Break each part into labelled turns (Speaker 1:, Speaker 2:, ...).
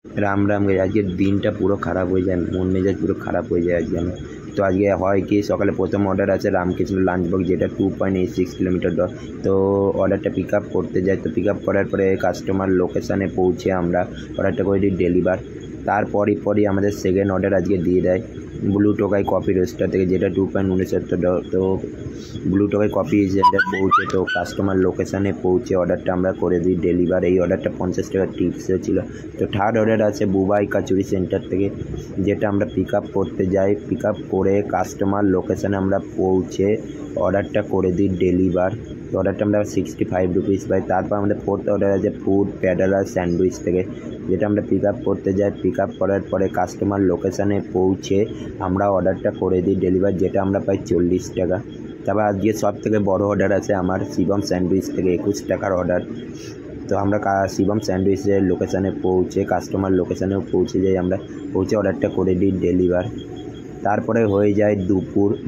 Speaker 1: Ram Ram guys, আজকের দিনটা পুরো খারাপ হয়ে যায়, মন মেজাজ পুরো খারাপ হয়ে যায় আজকে আমার। তো আজকে হয় কি, সকালে প্রথম অর্ডার আছে রামকৃষ্ণ লাঞ্চ বক্স, যেটা 2.86 কিলোমিটার দূর। তো অর্ডারটা পিক আপ করতে যাই, তো পিক আপ করার পরে কাস্টমার লোকেশানে পৌঁছে আমরা অর্ডারটা করে দিই ডেলিভার। তারপরই আমাদের সেকেন্ড অর্ডার আজকে দিয়ে দেয় ব্লু টোকাই কফি রোস্টার থেকে, যেটা 2.69। তো ব্লু টোকাই কফি সেন্টার পৌঁছে, তো কাস্টমার লোকেশানে পৌঁছে অর্ডারটা আমরা করে দিই ডেলিভার। এই অর্ডারটা 50 টাকা টিপসও ছিল। তো থার্ড অর্ডার আছে বুবাই কাচুরি সেন্টার থেকে, যেটা আমরা পিক আপ করতে যাই। পিক আপ করে কাস্টমার লোকেশানে আমরা পৌঁছে অর্ডারটা করে দিই ডেলিভার। তো অর্ডারটা আমরা 65 রুপিস পাই। তারপর আমাদের ফোর্থ অর্ডার আছে ফুড প্যাডালার স্যান্ডউইচ থেকে, যেটা আমরা পিক আপ করতে যাই। পিক আপ করার পরে কাস্টমার লোকেশানে পৌঁছে আমরা অর্ডারটা করে দিই ডেলিভার, যেটা আমরা পাই 40 টাকা। তারপর আজকে সব থেকে বড় অর্ডার আছে আমার শিবম স্যান্ডউইচ থেকে, 21 টাকার অর্ডার। তো আমরা শিবম স্যান্ডউইচের লোকেশানে পৌঁছে কাস্টমার লোকেশানেও পৌঁছে যাই, আমরা পৌঁছে অর্ডারটা করে দিই ডেলিভার। তারপরে হয়ে যায়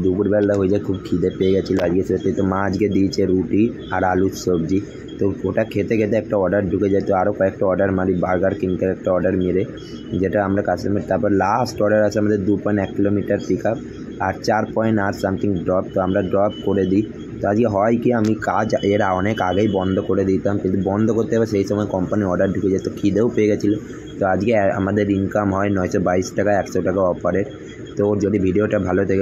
Speaker 1: দুপুরবেলা হয়ে যায়, খুব খিদে পেয়ে গেছিলো আজকে সত্যি। তো মা আজকে দিয়েছে রুটি আর আলুর সবজি। তো ওটা খেতে খেতে একটা অর্ডার ঢুকে যায়, তো আরও কয়েকটা অর্ডার মারি, বার্গার কিনতে একটা অর্ডার মেরে, যেটা আমরা কাস্টমার। তারপর লাস্ট অর্ডার আছে আমাদের 2.1 কিলোমিটার পিক আপ আর 4 সামথিং ড্রপ, তো আমরা ড্রপ করে দিই। তো আজকে হয় কি, আমি কাজ অনেক আগেই বন্ধ করে দিতাম, কিন্তু বন্ধ করতে হবে সেই সময় কোম্পানি অর্ডার ঢুকে যায়, তো খিদেও পেয়ে গেছিলো। তো আজকে আমাদের ইনকাম হয় 922 টাকা, 100 টাকা অফারের। তো যদি ভিডিওটা ভালো থেকে